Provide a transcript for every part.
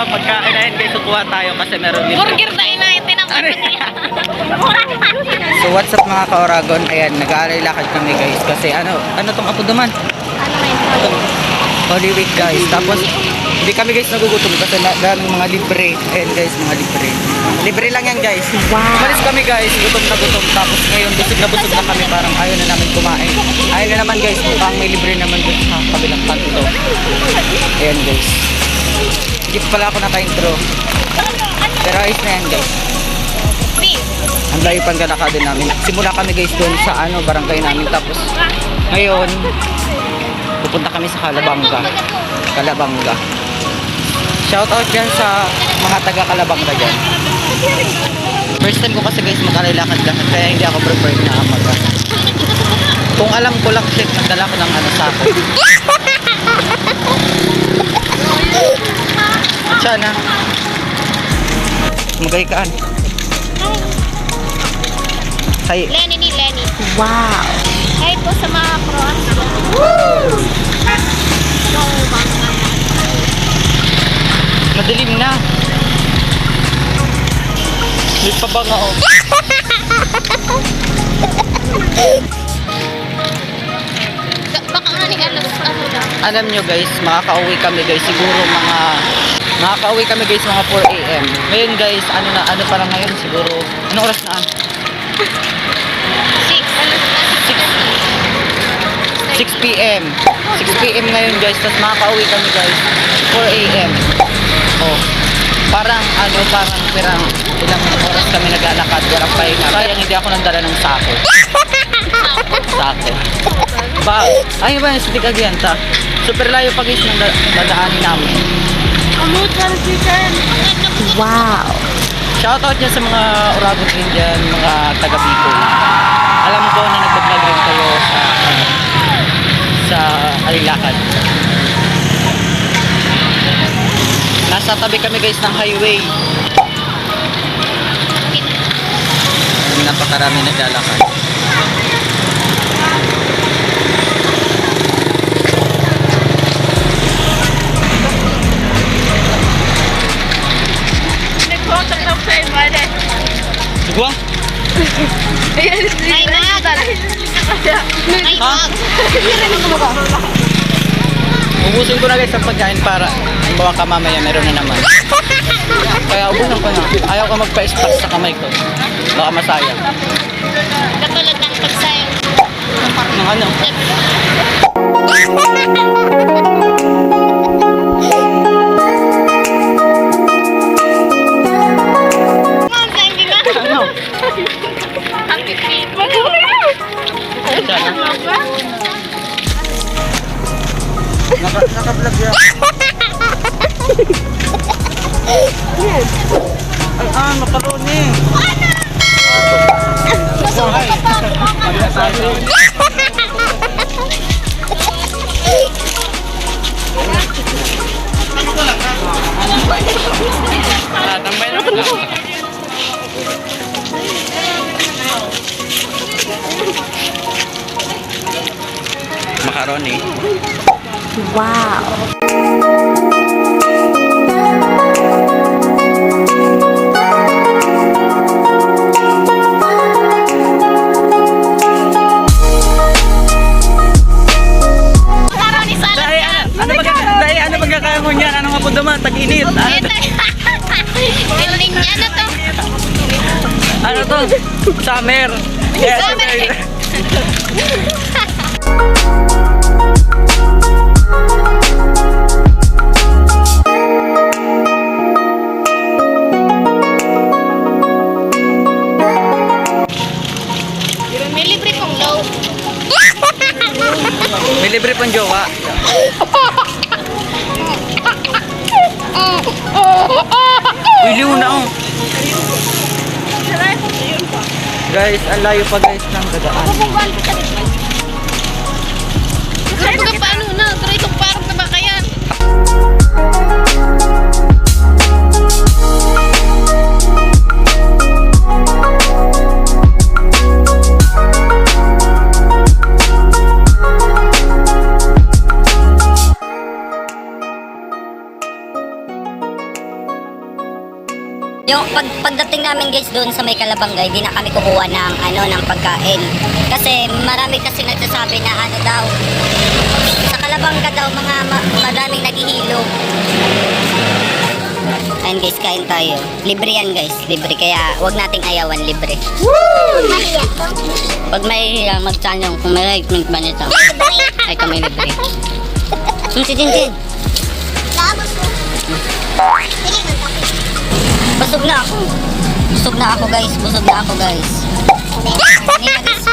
pagkain na yun guys, kukuha tayo kasi meron dito. Burger tayo na yung tinangkat niya. So what's up mga ka-Oragon? Ayan, nag-aalay-lakad kami guys kasi ano tong apo duman? Holy Week guys. Tapos hindi kami guys nagugutom kasi daming mga libre. Ayan guys, mga libre. Libre lang yan guys. Umalis kami guys, gutom na gutom. Tapos ngayon busog na kami, parang ayaw na namin kumain. Ayaw na naman guys, mukhang may libre naman doon sa kabilang kanto. Ayan guys. Hindi pa pala ako naka-intro. Pero ayos na yan guys. Ang layo pang kalakadin namin. Simula kami guys doon sa barangay namin. Tapos ngayon pupunta kami sa Calabanga. Shout out yan sa mga taga Calabanga dyan. First time ko kasi guys mag-alay-lakad kaya hindi ako prepared na amaga. Kung alam ko lang shit, nagdala ko ng sako. At sana magaykaan. Hi. Lenny. Wow. Kahit po sa mga cross. Madilim na. May pabanga oh. Baka nga ni alas lang. Alam nyo guys, makaka-uwi kami guys. Siguro makaka-uwi kami guys mga 4 AM. Ngayon guys, ano pa lang ngayon siguro. Anong oras na? 6 PM. 6 PM ngayon guys. Tapos makaka-uwi kami guys 4 AM. Oh. Parang ilang oras kami naglalakad. Walang pahinga. Sayang hindi ako nandala ng sako. Sako. Ay ba yung sitikag yan ta? Super layo pa guys ng dadaanin namin. Wow. Shoutout niya sa mga Oragon din dyan, mga taga Bicol. Alam ko na nagbablog rin kayo sa alilakad. Nasa tabi kami guys ng highway. Napakarami naglalakad. Gua? Ay, mag! Ay, mag! Ubusin ko na guys ang pagkain para baka mamaya meron na naman. Kaya ubusin ko na. Ayaw ko magpa-spark sa kamay ko. Baka masayang. Katulad ng pagsayang. Ng ano? Ano? Happy people. Naka-vlog yan. Ay, makaroni. Macaroni. Wow. Ano magkakaya mo niyan? Ano nga po naman? Tag-init. Ano to? Summer. Yes, summer. May libre pong low. May libre pang jowa. Uy, liw na oh. Guys, ang layo pa guys ng dadaan. Paano na? Try itong parang na ba kaya? Yung pagdating namin guys doon sa may Kalabangay, di na kami kukuha ng ng pagkain. Kasi marami kasi nagsasabi na daw sa Kalabanga daw maraming naghihilog. Ayun guys, kain tayo. Libre yan guys, libre. Kaya wag nating ayawan, libre. Pag may magtanong kung may treatment ba nito, ay kami libre. Si Jinjin. Busog na ako. Busog na ako guys. Busog na ako guys. Ayan, guys.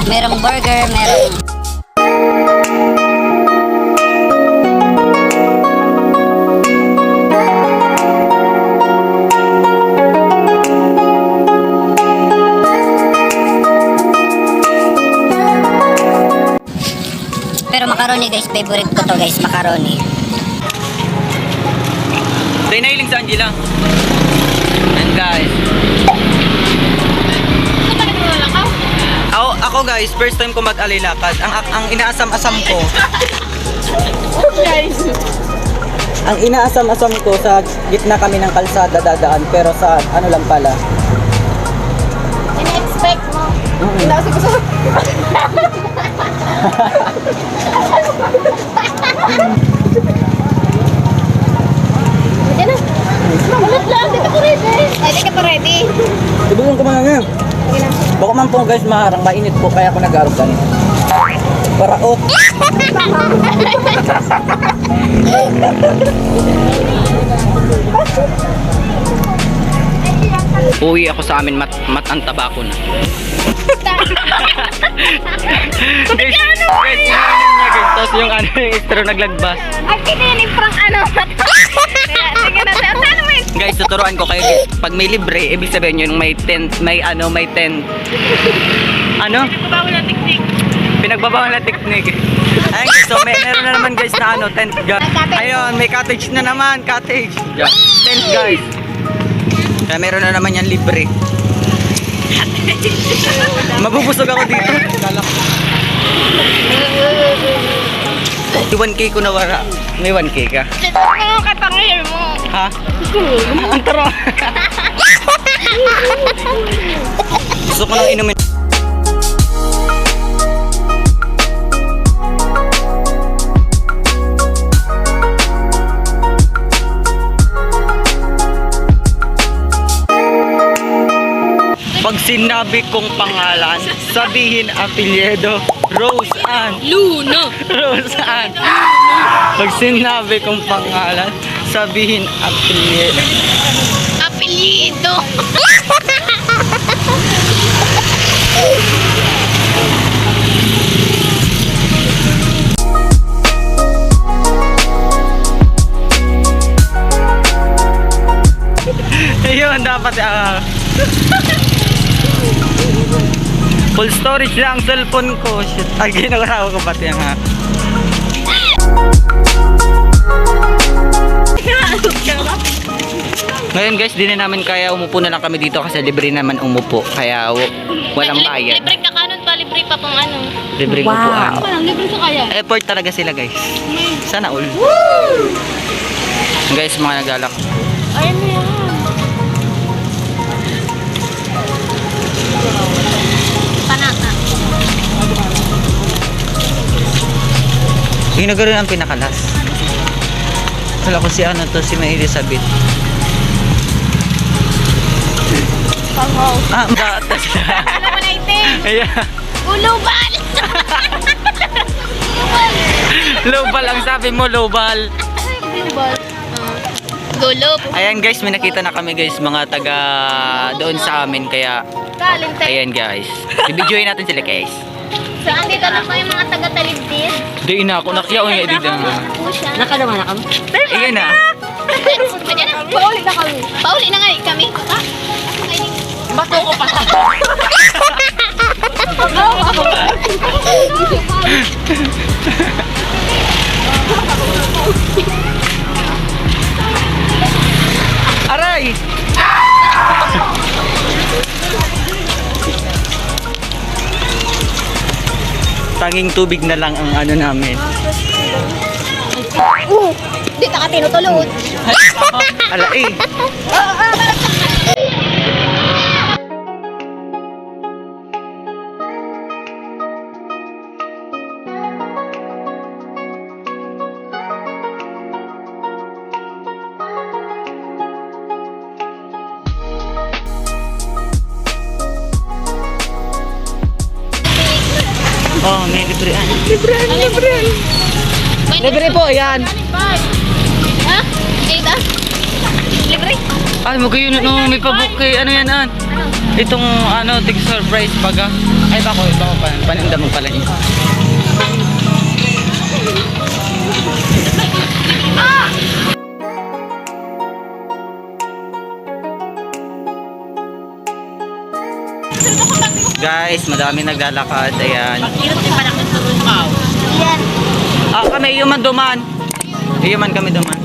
Merong burger, merong... Pero macaroni guys, favorite ko to guys, macaroni. Tayo nahiling sa Angela. And guys. Ako guys, first time ko mag-alilakad. Ang inaasam-asam ko. Ang inaasam-asam ko sa gitna kami ng kalsada dadaan, pero sa ano lang pala. In-expect mo. Inasip ko sa... Yan na. Makulit lang. Di ka pa ready. Ay, di ka pa ready. Tulungan ko mga nga. Baka man po guys, maharang, mainit po, kaya ako nag-arog ganito. Paraot. Uwi ako sa amin, matantaba ko na. Guys, inainin niya guys, tapos yung yung extra naglagbas. Ay, kita yan yung prank Sige na, saan mo yun? Guys, tuturuan ko kayo guys, pag may libre, ibig sabihin yun may tent, may tent. Ano? Pagbabaw na teknik. Pinagbabawal na teknik. Ayun guys, so meron na naman guys na tent guys. Ayun, may cottage na naman, cottage. Yeah. Tent guys. Kaya meron na naman yan libre. Mabubusog ako dito. 1K ko na wala. May 1K ka. Ano katangil mo? Ha? Ang taro. Gusto ko nang inumin. Pag sinabi kong pangalan, sabihin apelyido. Rose Ann. Luna. Rose Ann. Pag sinabi kong pangalan, sabihin apelyido. Apelido. Ayun, dapat full storage lang ang cellphone ko. Shit. Ay, ginagawa ko pati ang Ngayon guys, di na namin kaya, umupo na lang kami dito kasi libre naman umupo. Kaya walang bayad. Libre ka kanon pa, libre pa pang ano. Libre upuan. Parang libre sa kaya. Effort talaga sila guys. Sana all. Guys, mga naglalak. Ayun na yan. Panata. Yung nagkaroon ang pinakalas. Kala ko si ano to, si May Elizabeth. Panghaw. Batas. Alam mo na itin. Ayan. Ulubal. Lowball ang sabi mo, lowball. Ulubal. Gulop. Ayan guys, may nakita na kami guys, mga taga doon sa amin. Kaya, Talente. ayan guys. Bibidyoin natin sila guys. Saan dito na pa yung mga taga-talibdid? Di na ako, nakiyaw yung edit na. Nakalaman na kami. Ikaw na. Pauli na kami. Pauli na nga kami. Ha? Bato ko pa. Aray! Tanging tubig na lang ang ano namin. Dito ka tinutulod. Ala eh. Oh, may librean. Libre po, yan. Ha? Ada? Libre? Ay, magayon no, may pabook kay ano yan an. Itong ano, tig surprise baga. Ay bako pa. Paninda mo pala niya. Guys, madami naglalakad. Ayan. Yan. Kami human duman. Human kami duman.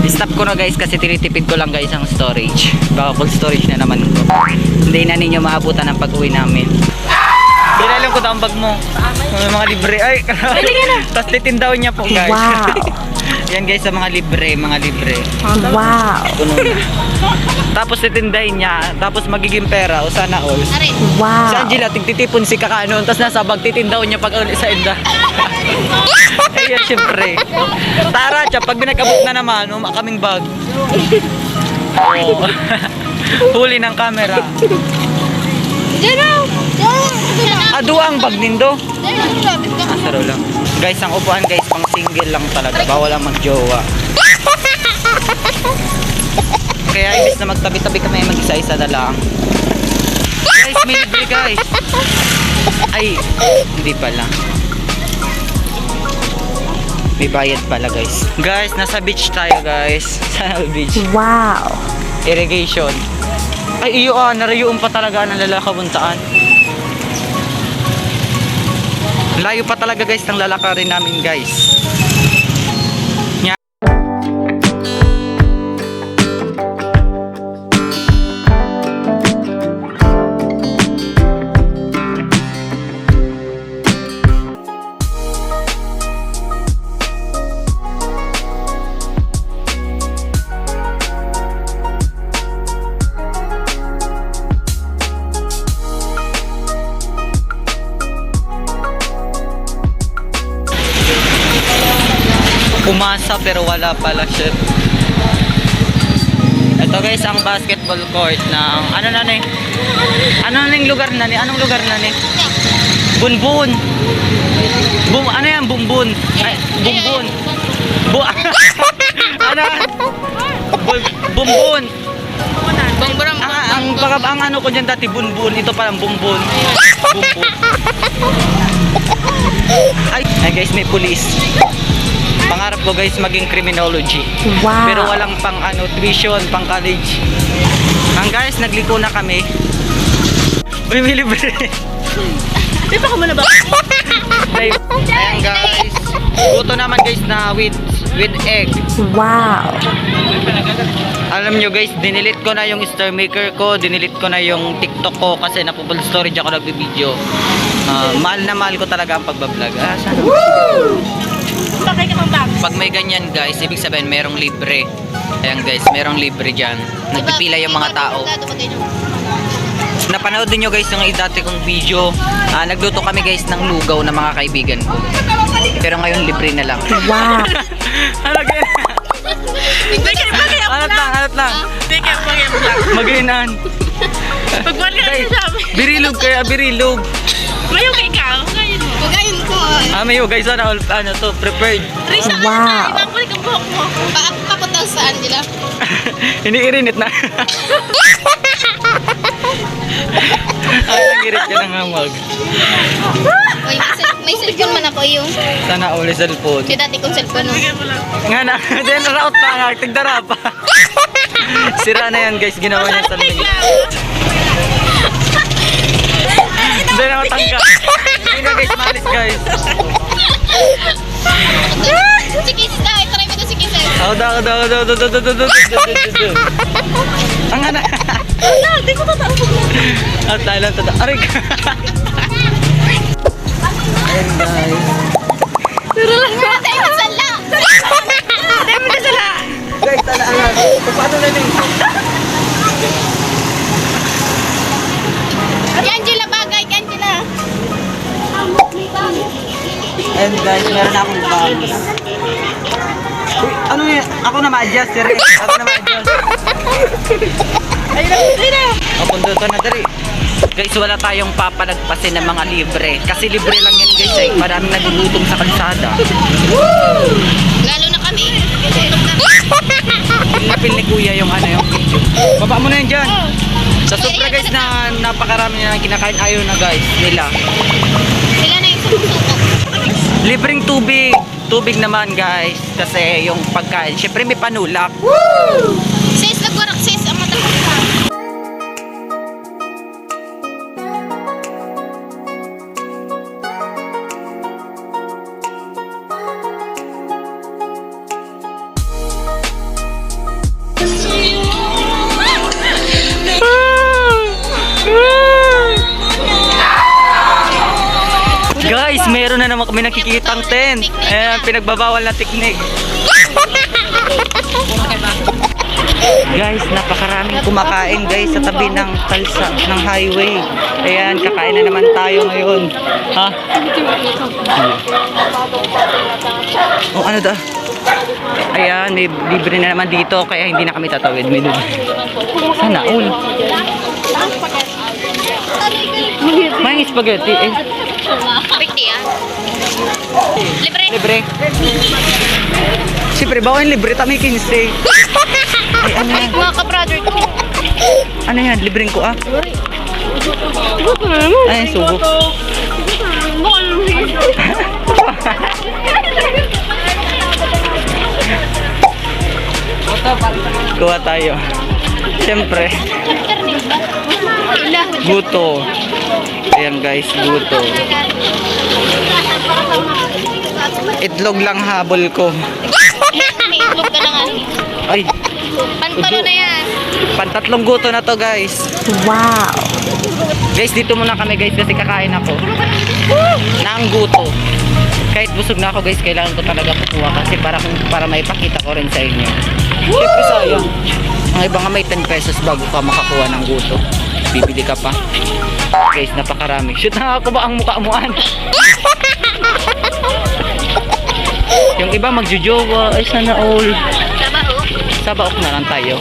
Stop ko na guys kasi tinitipid ko lang guys ang storage. Baka full storage na naman ko. Hindi na ninyo maabutan ang pag-uwi namin. Binalang ko ang bag mo. May mga libre. Ay, tapos titindaw niya po guys. Wow. Yan guys sa mga libre. Wow. Puno na. Tapos titindahin niya. Tapos magiging pera o sana all. Aray. Wow. Si Angela, tigtitipon si Kakano. Tapos nasa bag, titindaw niya pag sa enda. Ayun, syempre. Tara, tiya, pag binagabot na naman, kaming bag. Oh. Huli ng camera. Ado ang bag nindo. Asaro lang. Guys, ang upuan guys, pang single lang talaga. Bawal lang magjowa. Kaya imbis na magtabi-tabi kami, mag-isa-isa na lang. Guys, may libre guys. Ay, hindi pala. May bayad pala guys. Guys, nasa beach tayo guys. Sa beach. Wow. Irrigation. Ay, iyo narayuon pa talaga ng lalakabuntaan. Layo pa talaga guys ng lalakarin namin guys. Umasa pero wala pala chef. Ito guys ang basketball court ng ano na ni? Ano na yung lugar na ni? Anong lugar na ni? Bunbun. Ano yan? Bumbun. Ay, bumbun. Ano? Bumbun. Ang ano ko dyan dati bunbun. Ito parang bumbun. Bumbun. Ay guys, may police. Pangarap ko guys maging criminology. Wow. Pero walang pang ano, tuition, pang college. Ang guys, nagliko na kami. Uy, may libre. Di pa ka muna ba? Ayan guys. Luto naman guys na with egg. Wow. Alam nyo guys, dinilit ko na yung star maker ko, dinilit ko na yung TikTok ko kasi napupull storage ako nagbi-video. Mahal na mahal ko talaga ang pagbablog. Sana. Bakay ka ng bag. Pag may ganyan guys, ibig sabihin merong libre. Ayan guys, merong libre dyan. Nagpipila yung mga tao. Napanood din nyo guys yung dati kong video. Nagluto kami guys ng lugaw ng mga kaibigan ko. Pero ngayon libre na lang. Wow. Alat lang. Maginan. Pagwal ka Guys, na sabi. birilog kaya birilog. Mayo kay ka. Pagayin ko. Mayo guys, ano to, prepared. Risa ka Wow. na. Ibabalik ang buhok mo. Papunta sa Angela. Iniirinit na. Nagirit ka ng hamag. Uy, may cellphone man ako yung. Sana uli cellphone. Si dati kong cellphone. Nga na, then route pa nga, tigdara pa. Sira na yan guys, ginawa niya sa loob. Hindi na matangka. Hindi na guys, malis guys. Si Kisses daw. Try mo to si Kisses. Daw. Ang nga na. Di ko tatawag. At lalang tada. Aray ka. Ayan guys. Turo lang. Tayo masala. Tayo masala. Guys, talaan. Paano na din? Angela bagay, Angela. And guys, meron na akong bag. Uy, ano yan? Ako na ma-adjust, sir. Ako na ma-adjust. Ayun na. O, pundo ka na dali. Guys, wala tayong papalagpasin ng mga libre. Kasi libre lang yan guys eh. Maraming nagugutom sa kalsada. Lalo na kami. Gutom kami. Napil ni kuya yung ano yung video. Baba mo na yan dyan. Sa sobra guys na napakarami na kinakain ayaw na guys nila. Sila na yung sumusukok. Libreng tubig. Tubig naman guys. Kasi yung pagkain. Syempre may panulak. Sis, nagwarak sis. Ang mata. Guys, meron na naman kami nakikitang tent. Ayan, pinagbabawal na teknik. Guys, napakaraming kumakain guys sa tabi ng kalsa ng highway. Ayan, kakain na naman tayo ngayon. Ha? Oh, ano da? Ayan, may libre na naman dito kaya hindi na kami tatawid. May libre. Sana all. May spaghetti eh. Pwede ah. Libre. Libre. Siyempre, bawal libre kami 15. Ay, ano yan? Mga ka-brother ko. Ano yan? Libreng ko ah. Ay, subo. Kuha tayo. Siyempre, buto. Ayan guys, buto. Itlog lang habol ko. May itlog ka lang ani. Ay, Pantalo na yan. pantatlong guto na to guys. Wow. Guys, dito muna kami guys kasi kakain ako. Ng guto. Kahit busog na ako guys, kailangan ko talaga kukuha kasi para maipakita ko rin sa inyo. Siyempre sayang. Ang iba nga may 10 pesos bago ka makakuha ng guto. Bibili ka pa. Guys, napakarami. Shoot na ako ba ang mukha mo an? Yung iba magjujowa. Ay sana all. Sabaho. Sabaok na lang tayo.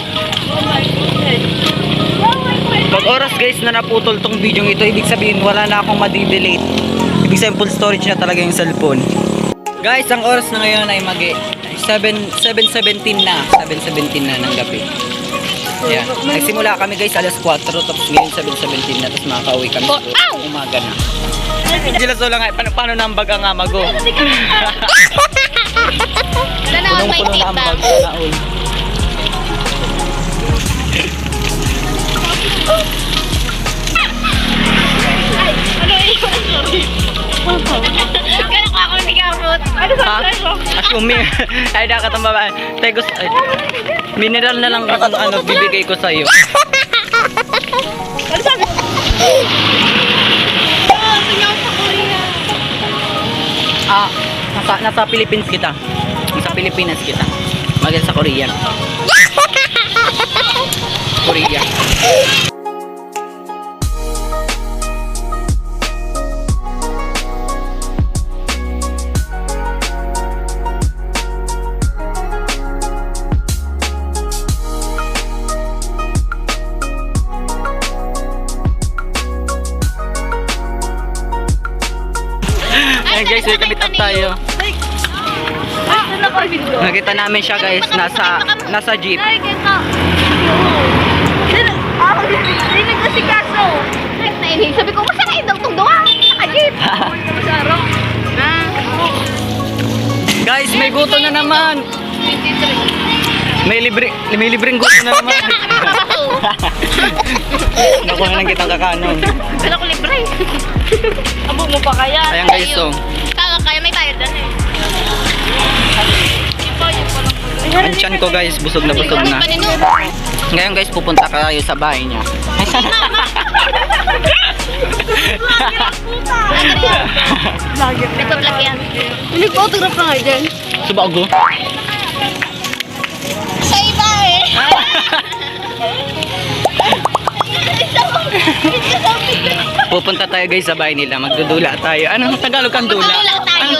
Pag oras guys na naputol tong video ito, ibig sabihin wala na akong madidelete. Ibig sabihin full storage na talaga yung cellphone. Guys, ang oras na ngayon ay 7:17 na. 7:17 na ng gabi. Yan. Nagsimula kami guys alas 4, tapos ngayon 7:17 na, tapos makakauwi kami umaga na. Sila so lang ay paano nambag ang amago? Nanawag may Punong-puno na tita. ambag na all. Ano yun? Kaya ko ako ni Gamot. Ano Ha? Assuming ay nakatamba ba? Tegos ay mineral na lang ang ano bibigay ko sa iyo. Ano sabi? Singaw sa Korea. Ah, nasa Philippines kita. Nasa Pilipinas kita. Maganda sa Korean. Korea. Ayan guys, may kabit up tayo. Nakita namin siya guys, nasa jeep. Sabi ko, masakit daw itong gawa. Naka-jeep. Guys, may guto na naman. May libreng guto na naman. Nakuha na lang kitang kakanon. Kala ko libre. Abo mo pa kaya? Ayan guys, so. Kaya may bayad na eh. Ang tiyan ko guys, busog na busog na. Ngayon guys, pupunta kayo sa bahay niya. Ay, sana. Nagpa-vlog yan. Nagpa-autograph na nga dyan. Sa bago? Sa iba eh. Pupunta tayo guys sa bahay nila. Magdudula tayo. Anong Tagalog ang dula? Magdudula tayo.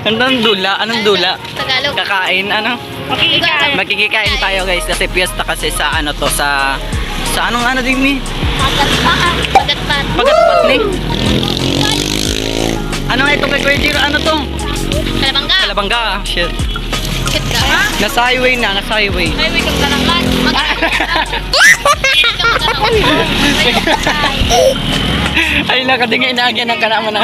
Anong dula? Anong dula? Tagalog. Kakain, ano? Makikikain. Makikikain tayo guys kasi piyesta kasi sa ano to sa anong ano din ni? Pagatpat. Pagatpat ni. Ano nga ito kay Kuya Jiro? Ano to? Kalabangga. Kalabangga. Shit. Shit ka. Nasa highway na, nasa highway. Highway kang kalangan. Ay nakatingin na agyan ang kanama na.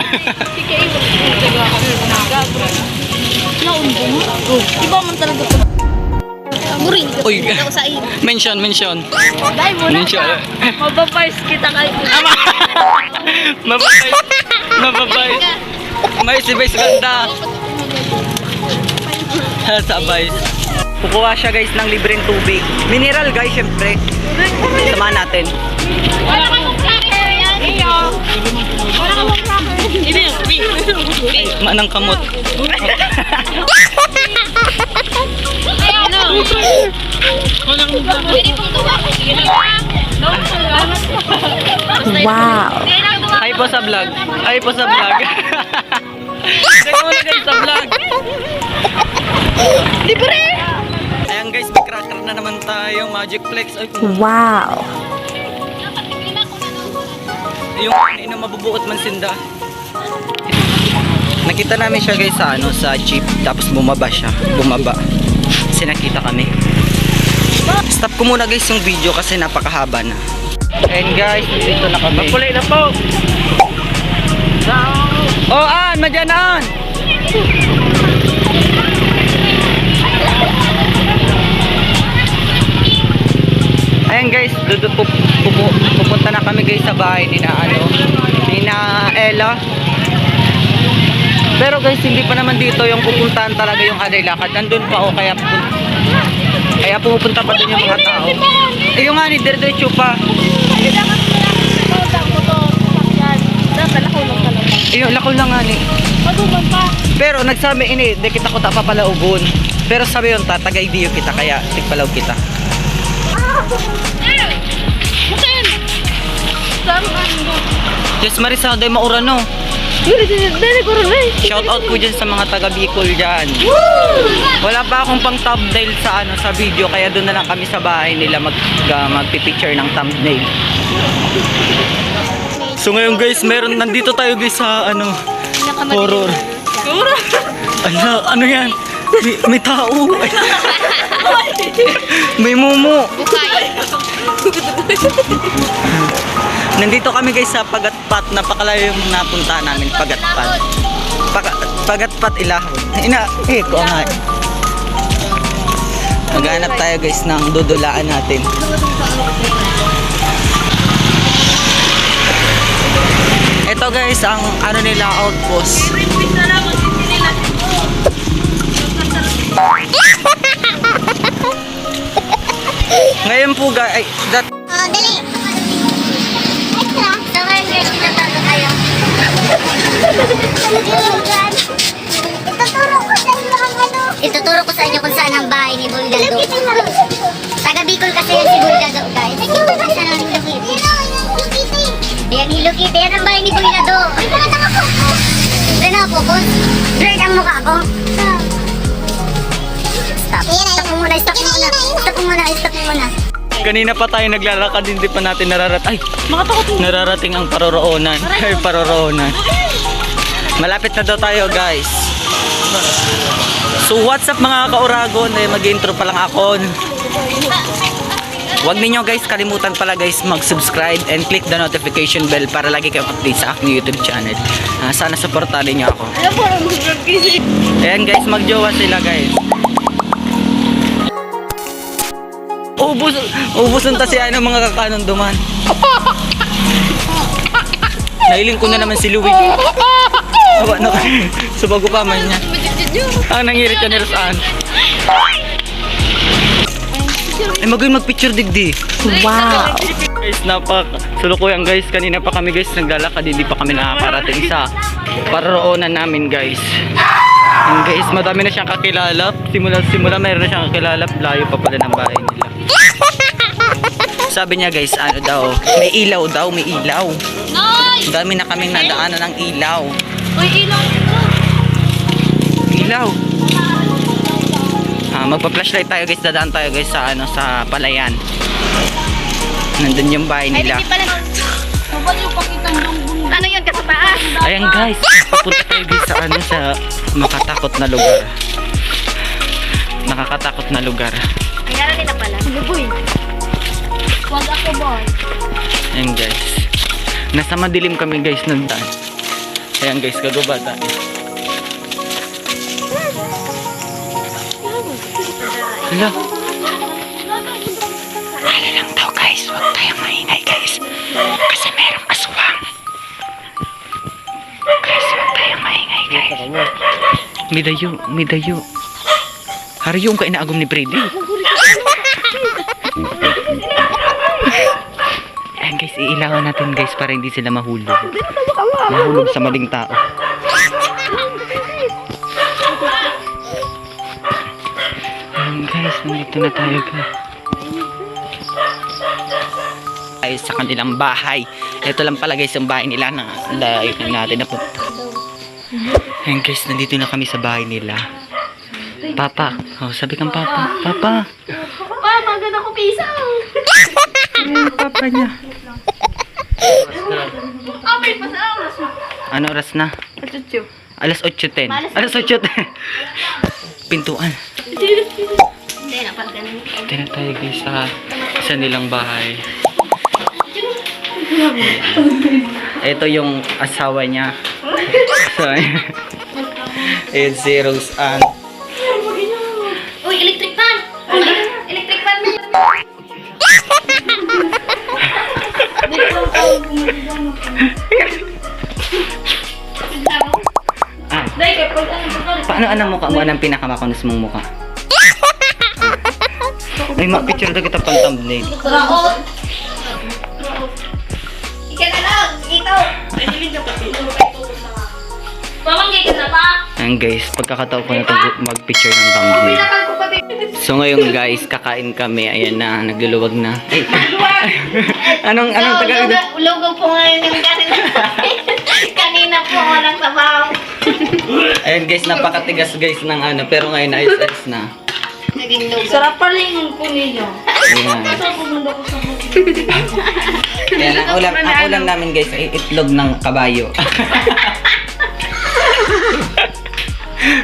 Naumbo mo? Iba man talaga ito. Muring ka. Uy. Ikaw sa iyo. Mention. Dahil mo na Mention. ka. Mabapais kita kayo. Mababay. May si Vice ganda. Sa Vice. Kukuha siya guys ng libreng tubig. Mineral guys, syempre. Samahan natin. Wala kang cracker yan. Iyo. Wala kang cracker. Ay, manang kamot. Ano? Pwede pong tuwa. Sige na. Wow. Ay po sa vlog. Ay po sa vlog. Sige muna guys sa vlog. Libre! Ayan guys, may cracker na naman tayo. Magic Flex. Ay, Wow. yung ina mabubuot man sinda. Nakita namin siya guys sa ano sa jeep tapos bumaba siya. Bumaba. Kasi nakita kami. Stop ko muna guys yung video kasi napakahaba na. And guys, dito na kami. Magpulay na po. Oh, An, madyan na, An. Ayan guys, pupunta na kami guys sa bahay ni na Ella. Pero guys, hindi pa naman dito yung pupuntahan talaga yung kanila. Nandun pa o kaya pumupunta pa din yung mga tao. Eh yung nga ni diretso pa. Eh yung lakol na nga ni. Pero nagsabi ini, di kita ko tapapalaugon. Pero sabi yun taga-idiyo kita kaya tigpalaw kita. Yes, Marisa, day maurano. Shout out ko dyan sa mga taga Bicol dyan. Wala pa akong pang thumbnail sa sa video kaya doon na lang kami sa bahay nila magpipicture ng thumbnail. So ngayon guys, nandito tayo guys sa horror. Ano yan? May tao. May mumu. Nandito kami guys sa Pagatpat. Napakalayo yung napunta namin. Pagatpat. Pagatpat Ilahod. Ko nga. Maghanap tayo guys ng dudulaan natin. Ito guys ang nila outpost. Ngayon po guys, Dali. Extra. So, ngayon guys, natago tayo. Ituturo ko sa inyo kung saan ang bahay ni Bulgado. Taga Bicol kasi yan si Bulgado guys. Saan ang Hello Kitty? Yan Hello Kitty. Yan ang bahay ni Bulgado. Doon ako po. Blurred ang mukha ko. Stop mo muna. Stop mo muna. kanina pa tayo naglalakad, hindi pa natin nararating ang paroroonan. Ay, paroroonan. Malapit na daw tayo guys. So what's up mga kauragon, mag-intro pa lang ako. Huwag ninyo guys kalimutan pala guys mag-subscribe and click the notification bell para lagi kayo update sa aking YouTube channel. Sana supportahan niyo ako. Ayan guys, magjowa sila guys. Ubus nung kasi mga kakanon duman. Nailing ko na naman si Louie. Awa na sa bago pa man niya. Ang nangirit ka ni Rosaan. Ay, mag-picture digdi. Wow. Guys, sulukuyan guys. Kanina pa kami guys naglalakad. Hindi pa kami nakakarating sa paroonan namin guys. And guys, madami na siyang kakilala. Simula mayroon na siyang kakilala. Layo pa pala ng bahay nila. Sabi niya guys, ano daw, may ilaw daw, may ilaw. Nice! Dami na kaming nadaanan ng ilaw. Uy, ilaw ito. Ilaw. Magpa-flashlight tayo guys, dadaan tayo guys sa sa palayan. Nandun yung bahay Ay, nila. hindi pala. Ba't yung pakita ng ano yun, kasapaan? Ayan guys, papunta tayo guys sa makatakot na lugar. Nakakatakot na lugar. Ang gano'n nila pala. Ano boy? Wag ako boy. Ayan guys. Nasa madilim kami guys nandun. Ayan guys, gagaba tayo. Hala. Hala lang daw guys, huwag tayong maingay guys. Kasi merong aswang. Guys, huwag tayong maingay guys. May dayo. Hari yung kainaagom ni Freddy. Ayan guys, iilawan natin guys para hindi sila mahulog. Mahulog sa maling tao. Ayan guys, nandito na tayo guys. Ay, sa kanilang bahay. Ito lang pala guys yung bahay nila na layo natin na punta. Ayan guys, nandito na kami sa bahay nila. Papa, sabi kang Papa. Papa. Pa, maganda ko pisa. Ayan, Papa niya. Kapit pa sa oras mo. Ano oras na? Atutyo. Alas 8:10. Alas 8:10. Pintuan. Hindi, napagdanan. Dito na tayo guys sa nilang bahay. Ito yung asawa niya. Ayan si Rose Ann. Uy, electric fan! Electric fan! Ah, paano ang mukha mo? Anong pinakamakunis mong mukha? Ay, ma-picture na kita pang thumbnail. Raot! Ika na lang! Ito! Pamanggay ka na pa! Ayan guys, pagkakataon ko na ito mag-picture ng thumbnail. So ngayon guys, kakain kami. Ayan na, nagluluwag na. Ay, anong tagal ito? Lugaw po ngayon yung kanina. Kanina po walang sabaw. Ayan guys, napakatigas guys ng pero ngayon ayos-ayos na. Naging lugaw. Sarap pala yung po ninyo. Ayan. Ayan, ang ulam namin guys ay itlog ng kabayo.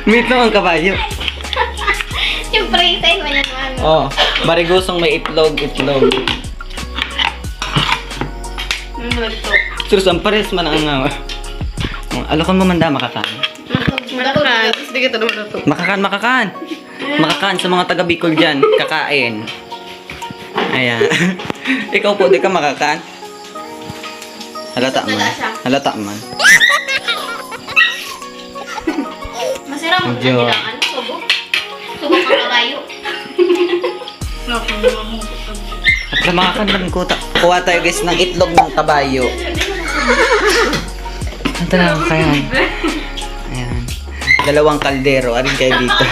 Meat ng kabayo. Yung printain mo yan, man. Oh, barigusong may itlog. Sus, ang pares man ang alokon mo manda makakain. Matakan. Hindi kita naman ito. Makakaan sa mga taga Bicol dyan, kakain. Ayan. Ikaw po, di ka makakaan? Halata man. Masarap mo Medyo. kanilangan. Subo ka kabayo. At sa mga kanlang kuha tayo guys ng itlog ng kabayo. Ito na ako kaya. Ayan. Dalawang kaldero. Arin kayo dito.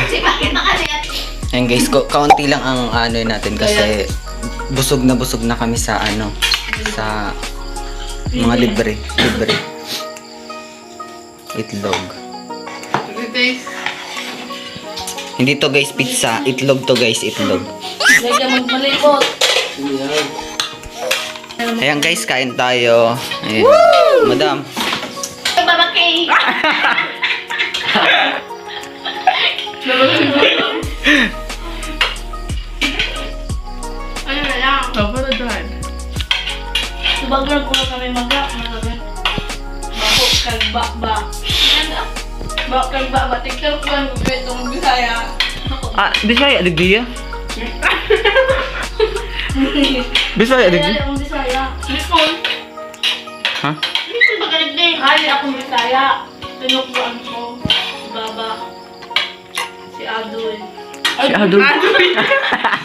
Ayan guys, kaunti lang ang natin kasi busog na kami sa sa mga libre. Itlog. Hindi to guys pizza, itlog to guys, itlog. Ayan guys, kain tayo. Ayan. Madam. Babakay. Ano na lang? Subaglan ko na kami maga. Bako kagba. Bako kagba. Tiktok ko ang gupetong Bisaya. Bisaya digdi ya? Bisaya digdi? Kaya akong Bisaya. Bicol. Ha? Bicol ba galigday? Kaya akong Bisaya. Tinukbuan ko. Si Baba. Si Adol. Si Adoy.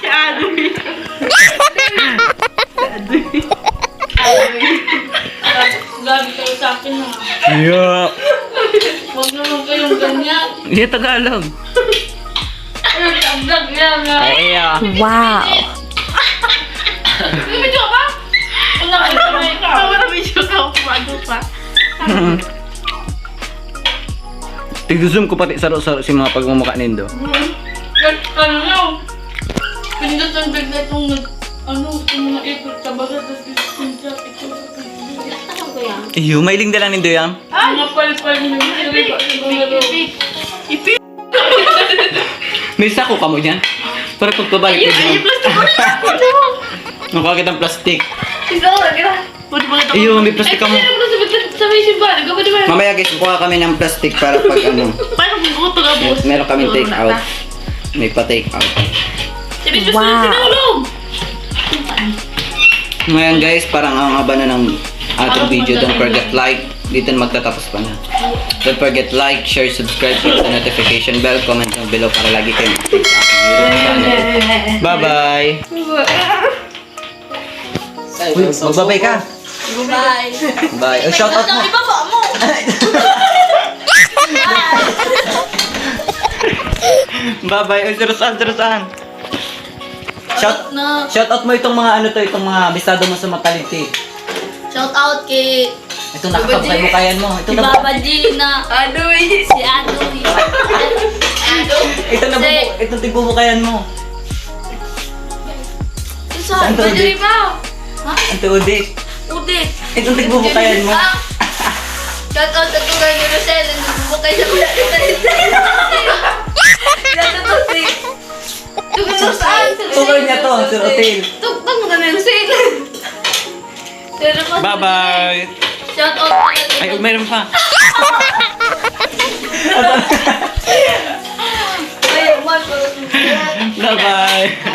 Si Adoy. Gabi kayo sa akin ha. Yeah. Huwag naman kayong ganyan. Hindi Tagalog. Ay, tagdag yan nga. Ay, Wow. May video ka? Wala ka na ikaw. Wala video ka. Pumado pa. Tig-zoom ko pati saro-saro si mga pagmumukha nindo. Ano yun? Pindot ang bigla itong itong mga ikot sa baga, tapos isinjak ito sa pindot. Iyo, mailing na lang nindo yan. Mga palpal na yun. Ipit! May sako ka mo dyan. Para pagpabalik ko dyan. Nakakit ang plastic. Iyo, may plastic ka mo. Sa may simbahan, gawin naman. Mamaya guys, kuha kami ng plastic para pag ano. Paano kung guto ka, boss? Meron kami take out. May pa-take out. Sabi ko sila sinulog! Ngayon guys, parang ang haba na ng ating video. Don't forget like. Dito na magtatapos pa na. Don't forget like, share, subscribe, click the notification bell, comment down below para lagi kayong update sa aking YouTube channel. Bye-bye! Uy, magbabay ka! Bye! Bye! Oh, shout out mo! Ibaba mo! Bye-bye! Oh, serusan! Na. Shout out mo itong mga ano to, itong mga bistado mo sa mataliti. Shout out kay Itong nakakabay mo kayan mo. si Baba G na Adoy. Si Adoy. Itong tigbubukayan mo. Saan to, ba Udik? ba? Ha? Ante Udik. Udik. Itong tigbubukayan mo. Shout out sa Tugay ni Rosel. Nagbubukay sa kuya ni Talita. Shout out si Tugay saan? Tugay niya to, Sir Otil. Tugtog mo na na yung Rosel. Bye-bye! Shout out sa Ay, meron pa. Ay, man. Bye-bye!